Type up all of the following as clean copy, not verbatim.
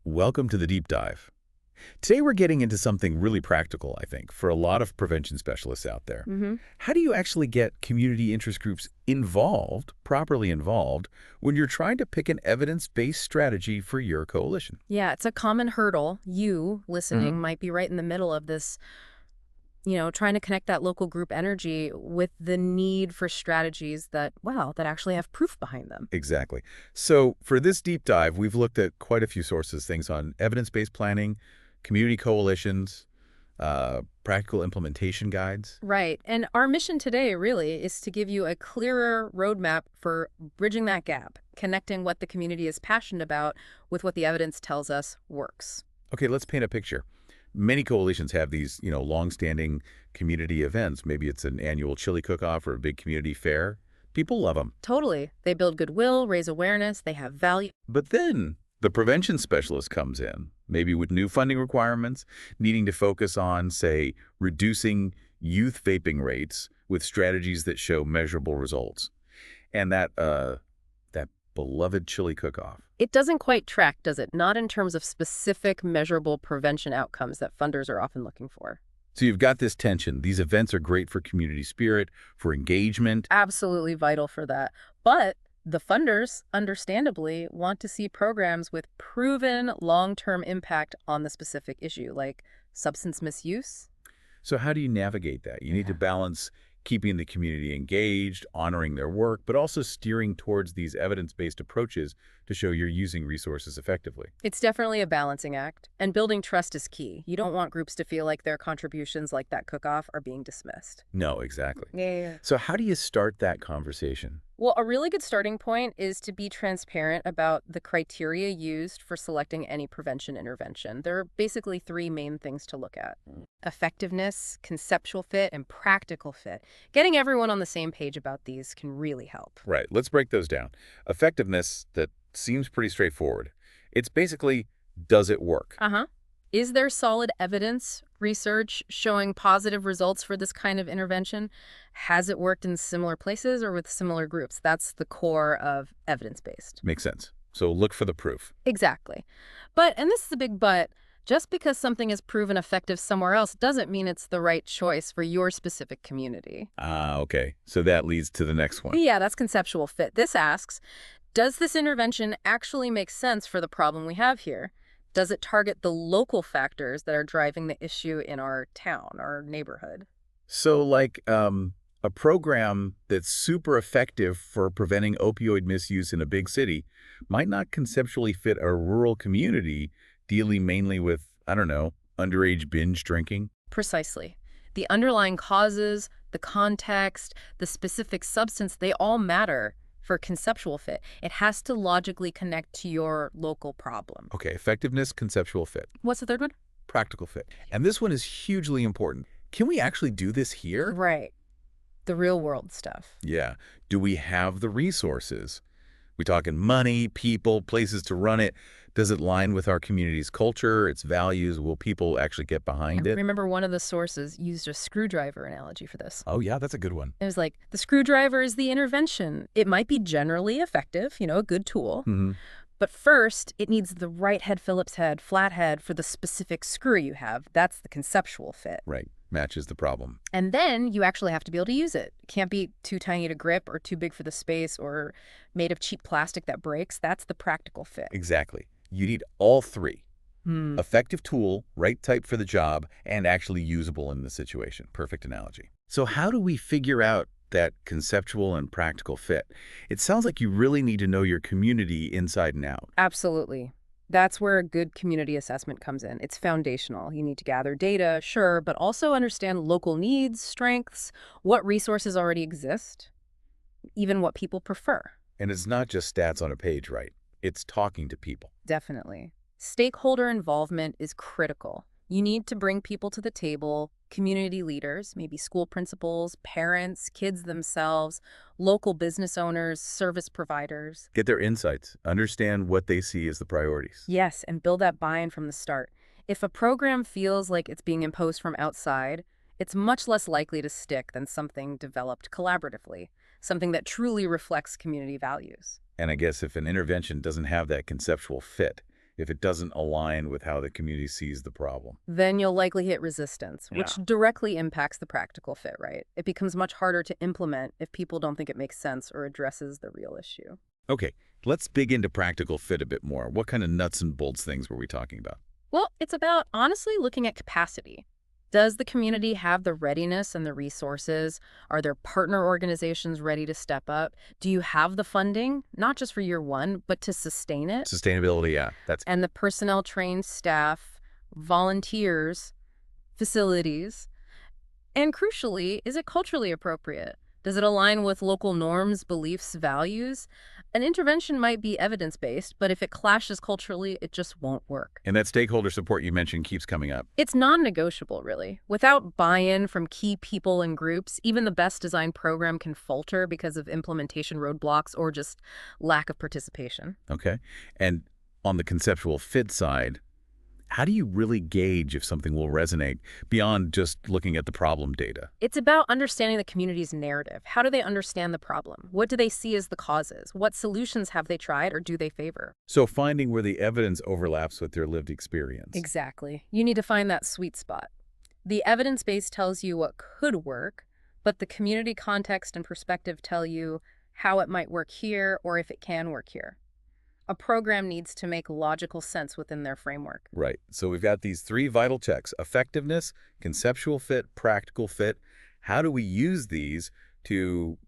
Welcome to the deep dive. Today we're getting into something really practical, I think, for a lot of prevention specialists out there. hmm How do you actually get community interest groups involved, properly involved, when you're trying to pick an evidence-based strategy for your coalition? Yeah, it's a common hurdle. You, hmm listening, might be right in the middle of this, trying to connect that local group energy with the need for strategies that, wow, that actually have proof behind them. Exactly. So for this deep dive, we've looked at quite a few sources, things on evidence-based planning, community coalitions, practical implementation guides. Right. And our mission today really is to give you a clearer roadmap for bridging that gap, connecting what the community is passionate about with what the evidence tells us works. Okay, let's paint a picture. Many coalitions have these, long-standing community events. Maybe it's an annual chili cook-off or a big community fair. People love them. Totally. They build goodwill, raise awareness, they have value. But then the prevention specialist comes in, maybe with new funding requirements, needing to focus on, say, reducing youth vaping rates with strategies that show measurable results. And that beloved chili cook-off. It doesn't quite track, does it? Not in terms of specific measurable prevention outcomes that funders are often looking for. So you've got this tension. These events are great for community spirit, for engagement. Absolutely vital for that. But the funders, understandably, want to see programs with proven long-term impact on the specific issue, like substance misuse. So how do you navigate that? You need to Yeah. balance keeping the community engaged, honoring their work, but also steering towards these evidence-based approaches to show you're using resources effectively. It's definitely a balancing act, and building trust is key. You don't want groups to feel like their contributions, like that cook-off, are being dismissed. No, exactly. Yeah. So how do you start that conversation? Well, a really good starting point is to be transparent about the criteria used for selecting any prevention intervention. There are basically three main things to look at: effectiveness, conceptual fit, and practical fit. Getting everyone on the same page about these can really help. Right, let's break those down. Effectiveness, that seems pretty straightforward. It's basically, does it work? Uh-huh. Is there solid evidence, research showing positive results for this kind of intervention? Has it worked in similar places or with similar groups? That's the core of evidence-based. Makes sense. So look for the proof. Exactly. But, and this is a big but, just because something is proven effective somewhere else doesn't mean it's the right choice for your specific community. Ah, okay. So that leads to the next one. Yeah, that's conceptual fit. This asks, does this intervention actually make sense for the problem we have here? Does it target the local factors that are driving the issue in our town or neighborhood? So like a program that's super effective for preventing opioid misuse in a big city might not conceptually fit a rural community dealing mainly with, I don't know, underage binge drinking. Precisely. The underlying causes, the context, the specific substance, they all matter for conceptual fit. It has to logically connect to your local problem. Okay, effectiveness, conceptual fit, What's the third one? practical fit. And this one is hugely important. Can we actually do this here? Right. The real world stuff. Yeah. Do we have the resources? We talking money, people, places to run it? Does it line with our community's culture, its values? Will people actually get behind I it? remember one of the sources used a screwdriver analogy for this. Oh, yeah, that's a good one. It was like, the screwdriver is the intervention. It might be generally effective, a good tool. hmm But first, it needs the right head Phillips head, flat head for the specific screw you have. That's the conceptual fit. Right. Matches the problem. And then you actually have to be able to use it. It can't be too tiny to grip or too big for the space or made of cheap plastic that breaks. That's the practical fit. Exactly. You need all three. Hmm. Effective tool, right type for the job, and actually usable in the situation. Perfect analogy. So how do we figure out that conceptual and practical fit? It sounds like you really need to know your community inside and out. Absolutely. That's where a good community assessment comes in. It's foundational. You need to gather data, sure, but also understand local needs, strengths, what resources already exist, even what people prefer. And it's not just stats on a page, right? It's talking to people. Definitely. Stakeholder involvement is critical. You need to bring people to the table, community leaders, maybe school principals, parents, kids themselves, local business owners, service providers. Get their insights. Understand what they see as the priorities. Yes, and build that buy-in from the start. If a program feels like it's being imposed from outside, it's much less likely to stick than something developed collaboratively, something that truly reflects community values. And I guess if an intervention doesn't have that conceptual fit, if it doesn't align with how the community sees the problem. Then you'll likely hit resistance, Yeah. which directly impacts the practical fit, right? It becomes much harder to implement if people don't think it makes sense or addresses the real issue. Okay, let's dig into practical fit a bit more. What kind of nuts and bolts things were we talking about? Well, it's about honestly looking at capacity. Does the community have the readiness and the resources? Are there partner organizations ready to step up? Do you have the funding, not just for year one, but to sustain it? Sustainability, yeah, that's And the personnel trained staff, volunteers, facilities, and crucially, is it culturally appropriate? Does it align with local norms, beliefs, values? An intervention might be evidence-based, but if it clashes culturally, it just won't work. and that stakeholder support you mentioned keeps coming up. It's non-negotiable, really. Without buy-in from key people and groups, even the best designed program can falter because of implementation roadblocks or just lack of participation. Okay, and on the conceptual fit side, how do you really gauge if something will resonate beyond just looking at the problem data? It's about understanding the community's narrative. How do they understand the problem? What do they see as the causes? What solutions have they tried or do they favor? So finding where the evidence overlaps with their lived experience. Exactly. You need to find that sweet spot. The evidence base tells you what could work, but the community context and perspective tell you how it might work here or if it can work here. A program needs to make logical sense within their framework. Right. So we've got these three vital checks: effectiveness, conceptual fit, practical fit. How do we use these to,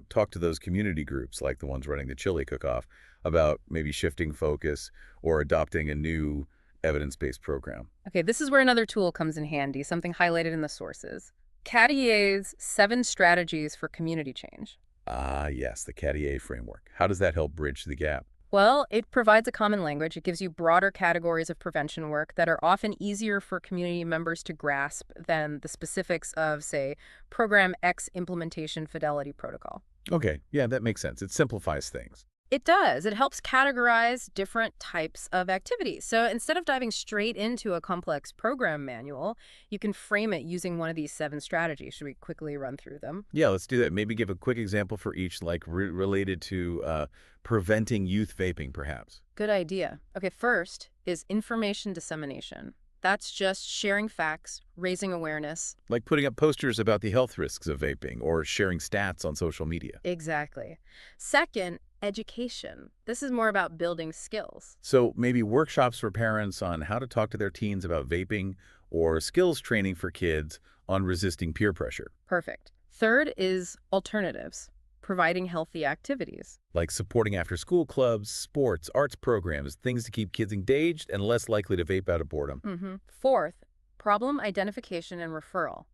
talk to those community groups like the ones running the chili cook-off about maybe shifting focus or adopting a new evidence-based program? Okay, this is where another tool comes in handy, something highlighted in the sources. Cadier's 7 strategies for community change. Ah, yes, the CADIA framework. How does that help bridge the gap? Well, it provides a common language. It gives you broader categories of prevention work that are often easier for community members to grasp than the specifics of, say, Program X implementation fidelity protocol. Okay, yeah, that makes sense. It simplifies things. It does. It helps categorize different types of activities. So instead of diving straight into a complex program manual, you can frame it using one of these 7 strategies. Should we quickly run through them? Yeah, let's do that. Maybe give a quick example for each, like related to preventing youth vaping, perhaps. Good idea. Okay, first is information dissemination. That's just sharing facts, raising awareness. Like putting up posters about the health risks of vaping or sharing stats on social media. Exactly. Second, education. This is more about building skills. So maybe workshops for parents on how to talk to their teens about vaping or skills training for kids on resisting peer pressure. Perfect. Third is alternatives, providing healthy activities. Like supporting after-school clubs, sports, arts programs, things to keep kids engaged and less likely to vape out of boredom. Fourth, problem identification and referral,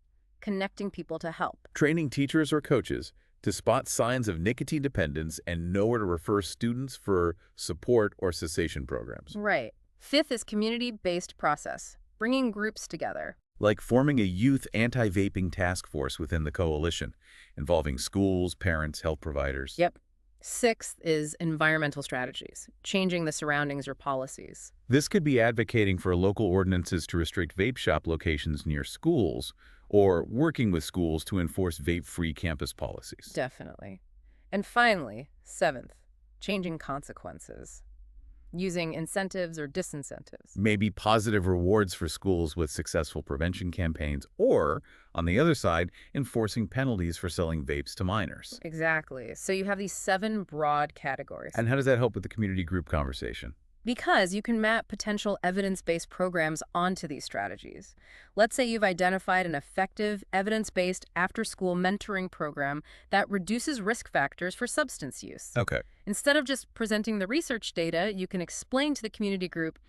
connecting people to help. Training teachers or coaches to spot signs of nicotine dependence and know where to refer students for support or cessation programs. Right. Fifth is community-based process, bringing groups together. Like forming a youth anti-vaping task force within the coalition, involving schools, parents, health providers. Yep. Sixth is environmental strategies, changing the surroundings or policies. This could be advocating for local ordinances to restrict vape shop locations near schools, or working with schools to enforce vape-free campus policies. Definitely. And finally, seventh, changing consequences, using incentives or disincentives. Maybe positive rewards for schools with successful prevention campaigns, or, on the other side, enforcing penalties for selling vapes to minors. Exactly. So you have these 7 broad categories. And how does that help with the community group conversation? Because you can map potential evidence-based programs onto these strategies. Let's say you've identified an effective, evidence-based after-school mentoring program that reduces risk factors for substance use. Okay. Instead of just presenting the research data, you can explain to the community group,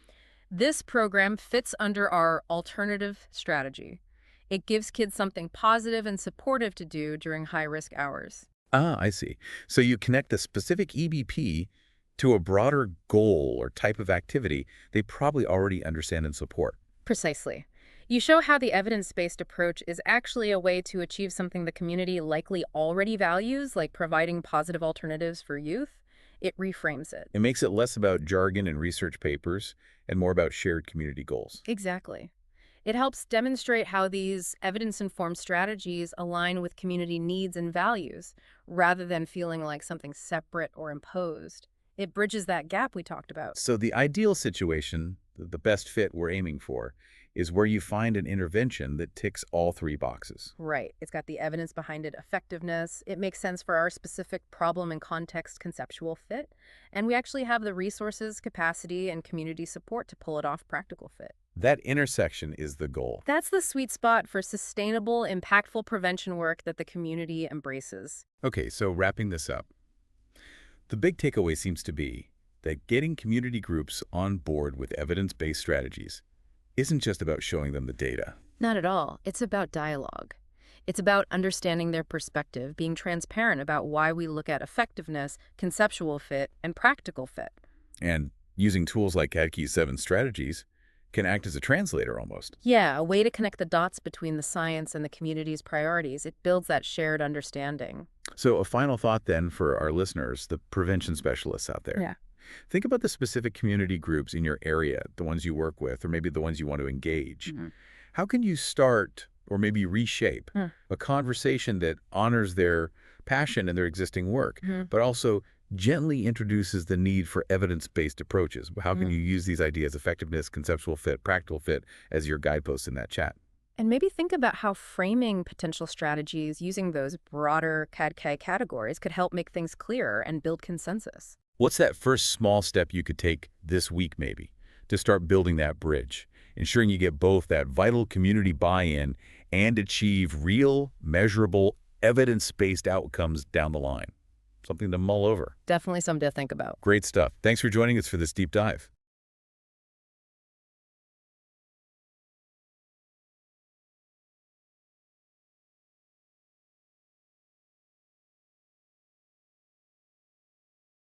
this program fits under our alternative strategy. It gives kids something positive and supportive to do during high-risk hours. Ah, I see. So you connect the specific EBP to a broader goal or type of activity they probably already understand and support. Precisely. You show how the evidence-based approach is actually a way to achieve something the community likely already values, like providing positive alternatives for youth. It reframes it. It makes it less about jargon and research papers and more about shared community goals. Exactly. It helps demonstrate how these evidence-informed strategies align with community needs and values, rather than feeling like something separate or imposed. It bridges that gap we talked about. So the ideal situation, the best fit we're aiming for, is where you find an intervention that ticks all three boxes. Right. It's got the evidence behind it, effectiveness. It makes sense for our specific problem and context conceptual fit. And we actually have the resources, capacity, and community support to pull it off practical fit. That intersection is the goal. That's the sweet spot for sustainable, impactful prevention work that the community embraces. Okay, so wrapping this up, the big takeaway seems to be that getting community groups on board with evidence-based strategies isn't just about showing them the data. Not at all. It's about dialogue. It's about understanding their perspective, being transparent about why we look at effectiveness, conceptual fit, and practical fit. And using tools like CADKey's 7 strategies can act as a translator almost. Yeah, a way to connect the dots between the science and the community's priorities. It builds that shared understanding. So a final thought then for our listeners, the prevention specialists out there. Yeah. Think about the specific community groups in your area, the ones you work with, or maybe the ones you want to engage. How can you start or maybe reshape a conversation that honors their passion and their existing work, but also gently introduces the need for evidence-based approaches? How can you use these ideas, effectiveness, conceptual fit, practical fit, as your guideposts in that chat? And maybe think about how framing potential strategies using those broader CAD-CAI categories could help make things clearer and build consensus. What's that first small step you could take this week maybe to start building that bridge, ensuring you get both that vital community buy-in and achieve real, measurable, evidence-based outcomes down the line? Something to mull over. Definitely something to think about. Great stuff. Thanks for joining us for this deep dive.